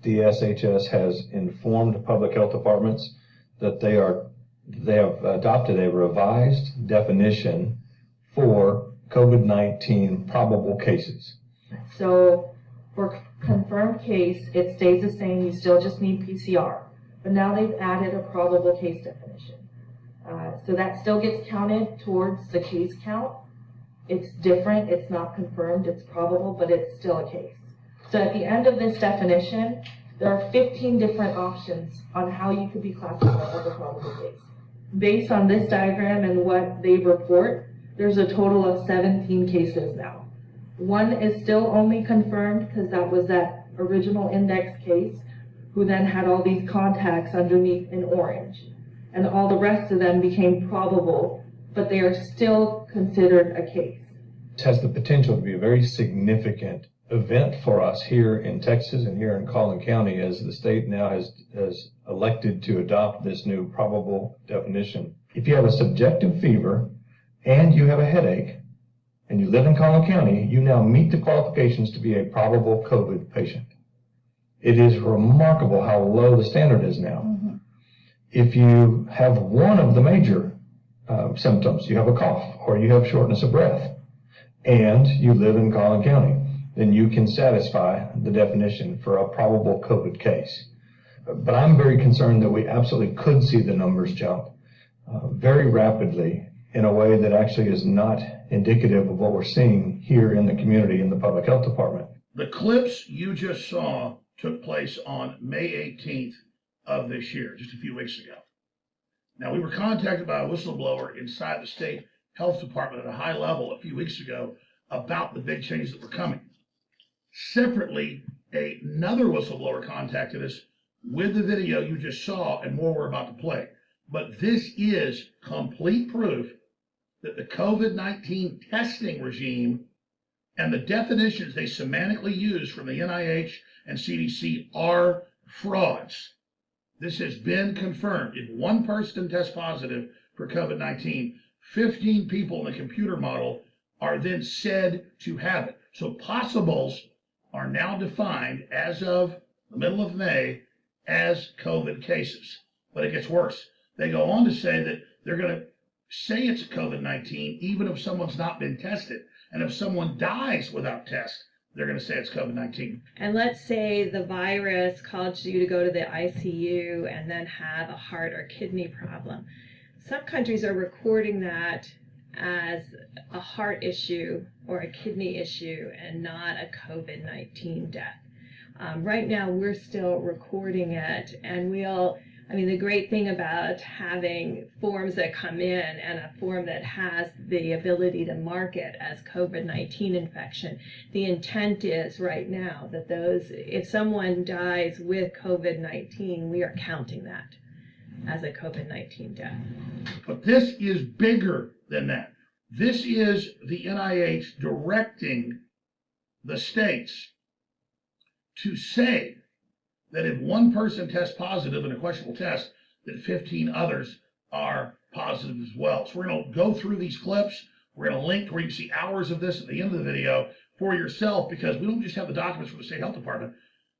The SHS has informed public health departments that they have adopted a revised definition for COVID-19 probable cases. So for confirmed case, it stays the same. You still just need PCR. But now they've added a probable case definition. So that still gets counted towards the case count. It's different. It's not confirmed. It's probable, but it's still a case. So at the end of this definition, there are 15 different options on how you could be classified as a probable case. Based on this diagram and what they report, there's a total of 17 cases now. One is still only confirmed because that was that original index case who then had all these contacts underneath in orange. And all the rest of them became probable, but they are still considered a case. It has the potential to be a very significant event for us here in Texas and here in Collin County, as the state now has elected to adopt this new probable definition. If you have a subjective fever and you have a headache and you live in Collin County, you now meet the qualifications to be a probable COVID patient. It is remarkable how low the standard is now. Mm-hmm. If you have one of the major symptoms, you have a cough or you have shortness of breath, and you live in Collin County, then you can satisfy the definition for a probable COVID case. But I'm very concerned that we absolutely could see the numbers jump very rapidly in a way that actually is not indicative of what we're seeing here in the community in the public health department. The clips you just saw took place on May 18th of this year, just a few weeks ago. Now, we were contacted by a whistleblower inside the state health department at a high level a few weeks ago about the big changes that were coming. Separately, another whistleblower contacted us with the video you just saw and more we're about to play. But this is complete proof that the COVID-19 testing regime and the definitions they semantically use from the NIH and CDC are frauds. This has been confirmed. If one person tests positive for COVID-19, 15 people in the computer model are then said to have it. So possibles are now defined as of the middle of May as COVID cases. But it gets worse. They go on to say that they're going to say it's COVID-19 even if someone's not been tested. And if someone dies without test, they're going to say it's COVID-19. And let's say the virus caused you to go to the ICU and then have a heart or kidney problem. Some countries are recording that as a heart issue or a kidney issue and not a COVID-19 death. Right now, we're still recording it, and the great thing about having forms that come in and a form that has the ability to mark it as COVID-19 infection, the intent is right now that if someone dies with COVID-19, we are counting that as a COVID-19 death. But this is bigger than that. This is the NIH directing the states to say that if one person tests positive in a questionable test, that 15 others are positive as well. So we're going to go through these clips. We're going to link to where you can see hours of this at the end of the video for yourself, because we don't just have the documents from the state health department.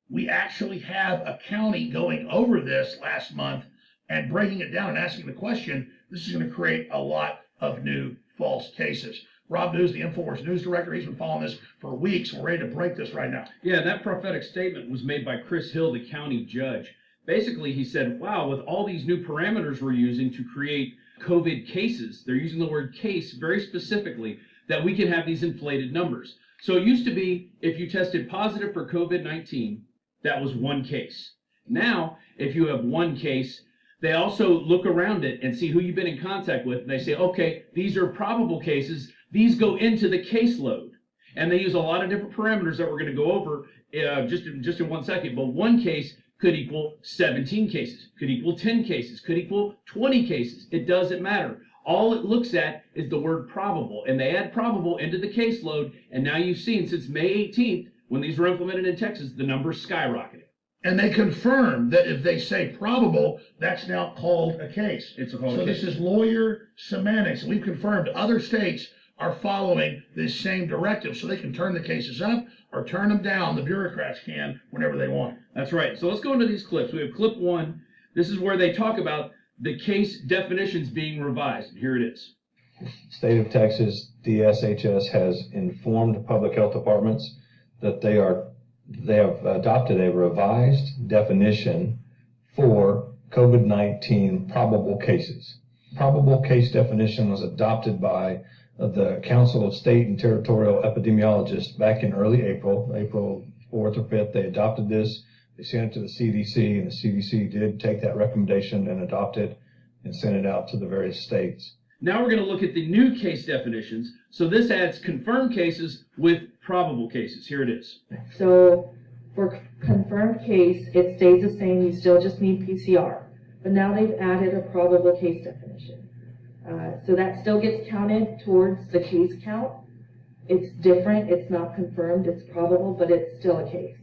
We actually have a county going over this last month and breaking it down and asking the question. This is going to create a lot of new false cases. Rob News, the InfoWars News Director, he's been following this for weeks. We're ready to break this right now. Yeah, that prophetic statement was made by Chris Hill, the county judge. Basically, he said, wow, with all these new parameters we're using to create COVID cases, they're using the word case very specifically, that we can have these inflated numbers. So it used to be, if you tested positive for COVID-19, that was one case. Now, if you have one case, they also look around it and see who you've been in contact with, and they say, okay, these are probable cases. These go into the caseload. And they use a lot of different parameters that we're going to go over just in 1 second. But one case could equal 17 cases, could equal 10 cases, could equal 20 cases. It doesn't matter. All it looks at is the word probable. And they add probable into the caseload. And now you've seen since May 18th, when these were implemented in Texas, the numbers skyrocketed. And they confirm that if they say probable, that's now called a case. It's a case. This is lawyer semantics. We've confirmed other states are following this same directive, so they can turn the cases up or turn them down. The bureaucrats can whenever they want. That's right. So let's go into these clips. We have clip 1. This is where they talk about the case definitions being revised. Here it is. State of Texas, DSHS has informed public health departments that they have adopted a revised definition for COVID-19 probable cases. Probable case definition was adopted by the Council of State and Territorial Epidemiologists back in early April 4th or 5th. They adopted this. They sent it to the CDC, and the CDC did take that recommendation and adopt it and send it out to the various states. Now we're going to look at the new case definitions. So this adds confirmed cases with probable cases. Here it is. So for confirmed case, it stays the same. You still just need PCR. But now they've added a probable case definition. So that still gets counted towards the case count. It's different. It's not confirmed. It's probable, but it's still a case.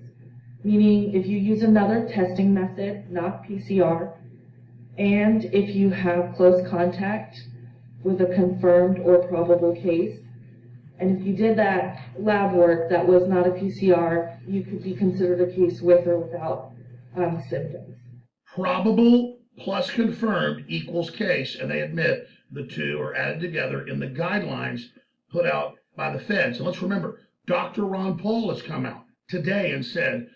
Meaning if you use another testing method, not PCR, and if you have close contact with a confirmed or probable case, and if you did that lab work that was not a PCR, you could be considered a case with or without symptoms. Probable plus confirmed equals case, and they admit the two are added together in the guidelines put out by the feds. And let's remember, Dr. Ron Paul has come out today and said,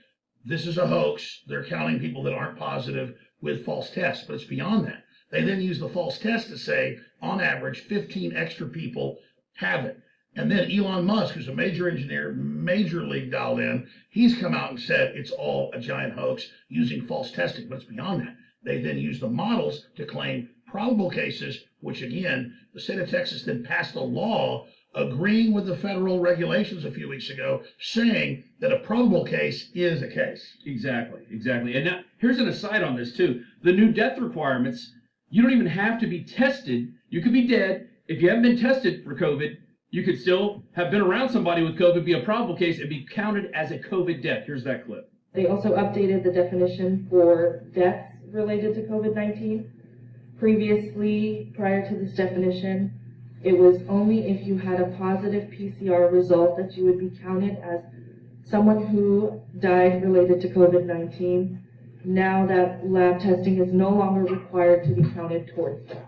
this is a hoax. They're counting people that aren't positive with false tests, but it's beyond that. They then use the false test to say, on average, 15 extra people have it. And then Elon Musk, who's a major engineer, major league dialed in, he's come out and said it's all a giant hoax using false testing, but it's beyond that. They then use the models to claim probable cases, which again, the state of Texas then passed a law agreeing with the federal regulations a few weeks ago, saying that a probable case is a case. Exactly. And now, here's an aside on this, too. The new death requirements, you don't even have to be tested. You could be dead. If you haven't been tested for COVID, you could still have been around somebody with COVID, be a probable case, and be counted as a COVID death. Here's that clip. They also updated the definition for deaths related to COVID-19. Previously, prior to this definition, it was only if you had a positive PCR result that you would be counted as someone who died related to COVID-19. Now that lab testing is no longer required to be counted towards that.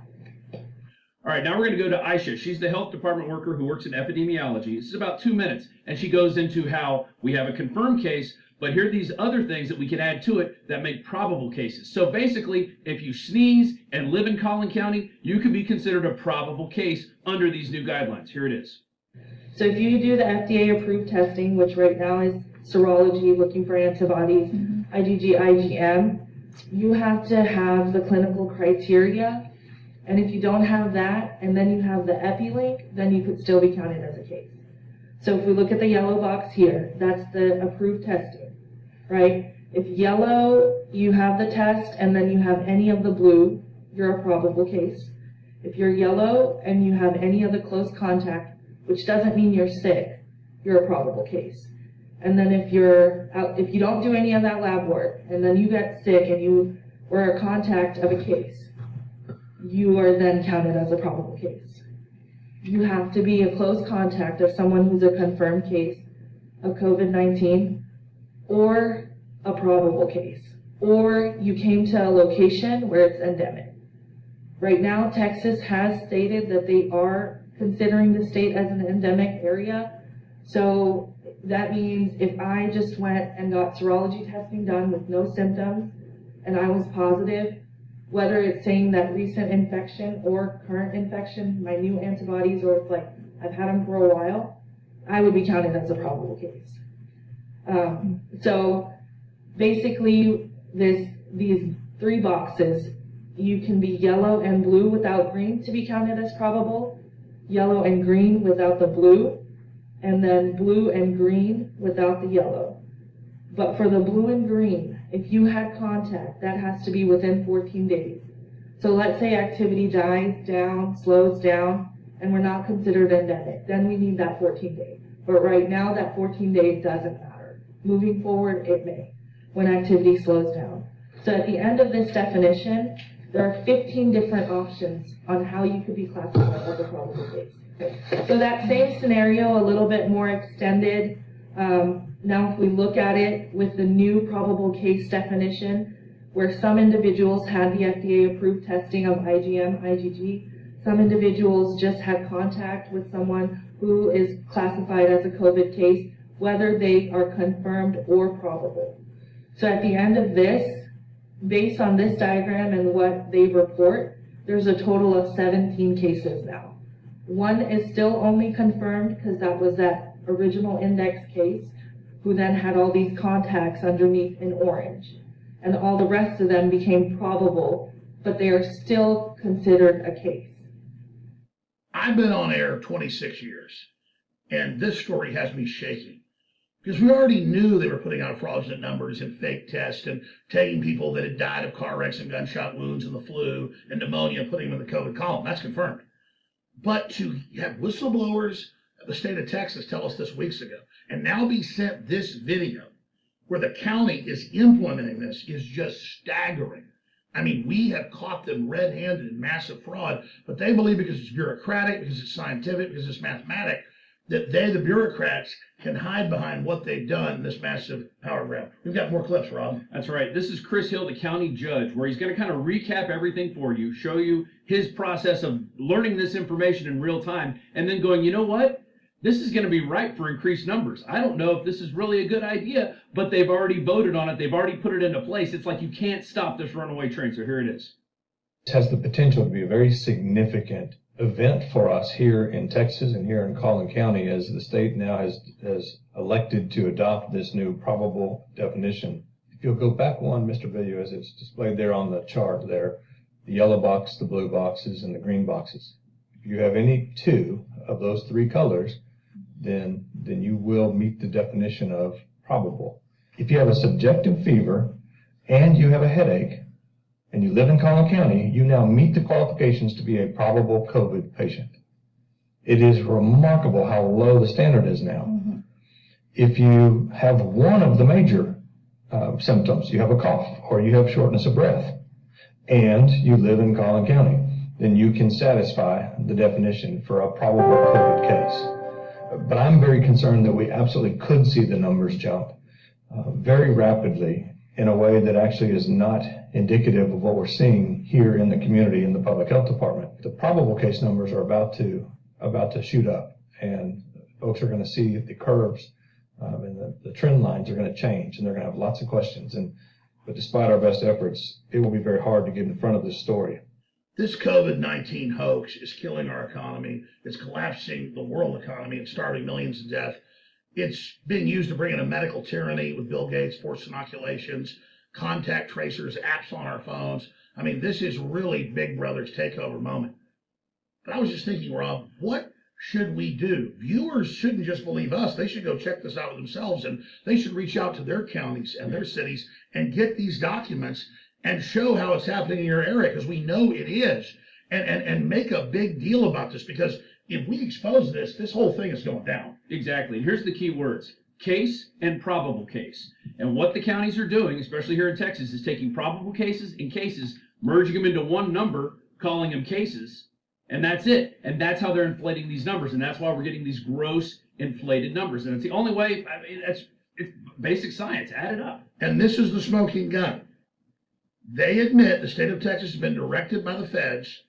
All right, now we're going to go to Aisha. She's the health department worker who works in epidemiology. This is about 2 minutes, and she goes into how we have a confirmed case, but here are these other things that we can add to it that make probable cases. So basically, if you sneeze and live in Collin County, you can be considered a probable case under these new guidelines. Here it is. So if you do the FDA-approved testing, which right now is serology, looking for antibodies, IgG, IgM, you have to have the clinical criteria. And if you don't have that, and then you have the EpiLink, then you could still be counted as a case. So if we look at the yellow box here, that's the approved testing, right? If yellow, you have the test, and then you have any of the blue, you're a probable case. If you're yellow and you have any of the close contact, which doesn't mean you're sick, you're a probable case. And then if you don't do any of that lab work, and then you get sick and you were a contact of a case, you are then counted as a probable case. You have to be a close contact of someone who's a confirmed case of COVID-19 or a probable case, or you came to a location where it's endemic. Right now, Texas has stated that they are considering the state as an endemic area. So that means if I just went and got serology testing done with no symptoms and I was positive, whether it's saying that recent infection or current infection, my new antibodies, or it's like I've had them for a while, I would be counted as a probable case. So basically, these 3 boxes, you can be yellow and blue without green to be counted as probable, yellow and green without the blue, and then blue and green without the yellow. But for the blue and green, if you had contact, that has to be within 14 days. So let's say activity dies down, slows down, and we're not considered endemic. Then we need that 14 days. But right now, that 14 days doesn't matter. Moving forward, it may, when activity slows down. So at the end of this definition, there are 15 different options on how you could be classified as a probable case. So that same scenario, a little bit more extended. Now if we look at it with the new probable case definition, where some individuals had the FDA-approved testing of IgM, IgG, some individuals just had contact with someone who is classified as a COVID case, whether they are confirmed or probable. So at the end of this, based on this diagram and what they report, there's a total of 17 cases now. One is still only confirmed because that was that original index case, who then had all these contacts underneath in orange. And all the rest of them became probable, but they are still considered a case. I've been on air 26 years, and this story has me shaking. Because we already knew they were putting out fraudulent numbers and fake tests and taking people that had died of car wrecks and gunshot wounds and the flu and pneumonia and putting them in the COVID column. That's confirmed. But to have whistleblowers of the state of Texas tell us this weeks ago, and now be sent this video where the county is implementing this, is just staggering. I mean, we have caught them red-handed in massive fraud, but they believe because it's bureaucratic, because it's scientific, because it's mathematic, that they, the bureaucrats, can hide behind what they've done in this massive power grab. We've got more clips, Rob. That's right. This is Chris Hill, the county judge, where he's going to kind of recap everything for you, show you his process of learning this information in real time, and then going, you know what? This is going to be ripe for increased numbers. I don't know if this is really a good idea, but they've already voted on it. They've already put it into place. It's like you can't stop this runaway train. So here it is. It has the potential to be a very significant event for us here in Texas and here in Collin County, as the state now has elected to adopt this new probable definition. If you'll go back one, Mr. Video, as it's displayed there on the chart there, the yellow box, the blue boxes, and the green boxes. If you have any two of those three colors, then you will meet the definition of probable. If you have a subjective fever and you have a headache and you live in Collin County, you now meet the qualifications to be a probable COVID patient. It is remarkable how low the standard is now. Mm-hmm. If you have one of the major symptoms, you have a cough or you have shortness of breath, and you live in Collin County, then you can satisfy the definition for a probable COVID case. But I'm very concerned that we absolutely could see the numbers jump very rapidly in a way that actually is not indicative of what we're seeing here in the community in the public health department. The probable case numbers are about to shoot up, and folks are going to see the curves and the trend lines are going to change, and they're going to have lots of questions. But despite our best efforts, it will be very hard to get in front of this story. This COVID-19 hoax is killing our economy. It's collapsing the world economy and starving millions to death. It's being used to bring in a medical tyranny with Bill Gates, forced inoculations, contact tracers, apps on our phones. I mean, this is really Big Brother's takeover moment. But I was just thinking, Rob, what should we do? Viewers shouldn't just believe us. They should go check this out for themselves, and they should reach out to their counties and their cities and get these documents and show how it's happening in your area, because we know it is, and make a big deal about this, because if we expose this whole thing is going down. Exactly. And here's the key words: case and probable case. And what the counties are doing, especially here in Texas, is taking probable cases and cases, merging them into one number, calling them cases, and that's it. And that's how they're inflating these numbers, and that's why we're getting these gross inflated numbers. And it's the only way. I mean, it's basic science. Add it up. And this is the smoking gun. They admit the state of Texas has been directed by the feds,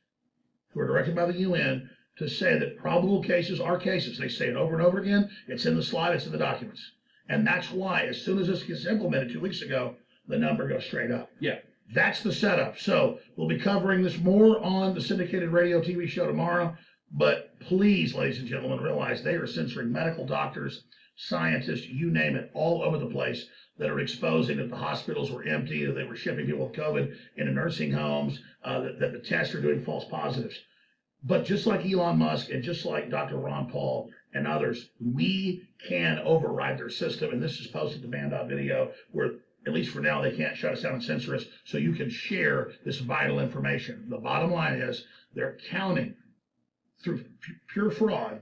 who are directed by the UN, to say that probable cases are cases. They say it over and over again. It's in the slide, it's in the documents. And that's why, as soon as this gets implemented 2 weeks ago, the number goes straight up. Yeah. That's the setup. So we'll be covering this more on the syndicated radio TV show tomorrow. But please, ladies and gentlemen, realize they are censoring medical doctors, scientists, you name it, all over the place, that are exposing that the hospitals were empty, that they were shipping people with COVID into nursing homes, that the tests are doing false positives. But just like Elon Musk and just like Dr. Ron Paul and others, we can override their system. And this is posted to band.video, where, at least for now, they can't shut us down and censor us, so you can share this vital information. The bottom line is they're counting through pure fraud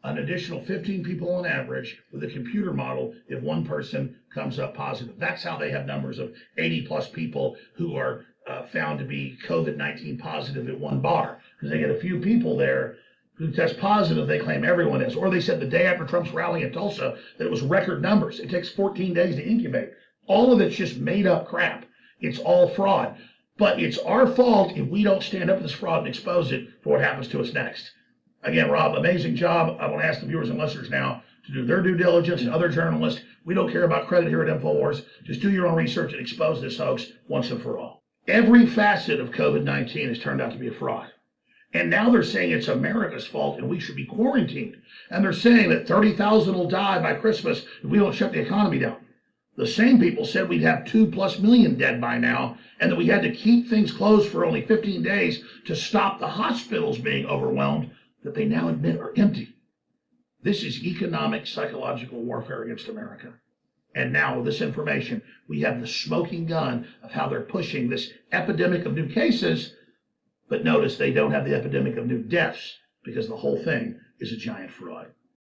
an additional 15 people on average with a computer model if one person comes up positive. That's how they have numbers of 80 plus people who are found to be COVID-19 positive at one bar, because they get a few people there who test positive, they claim everyone is. Or they said the day after Trump's rally in Tulsa that it was record numbers. It takes 14 days to incubate. All of it's just made up crap. It's all fraud. But it's our fault if we don't stand up to this fraud and expose it for what happens to us next. Again, Rob, amazing job. I want to ask the viewers and listeners now to do their due diligence, and other journalists. We don't care about credit here at InfoWars. Just do your own research and expose this hoax once and for all. Every facet of COVID-19 has turned out to be a fraud. And now they're saying it's America's fault and we should be quarantined. And they're saying that 30,000 will die by Christmas if we don't shut the economy down. The same people said we'd have 2+ million dead by now, and that we had to keep things closed for only 15 days to stop the hospitals being overwhelmed, that they now admit are empty. This is economic, psychological warfare against America. And now with this information, we have the smoking gun of how they're pushing this epidemic of new cases. But notice they don't have the epidemic of new deaths, because the whole thing is a giant fraud.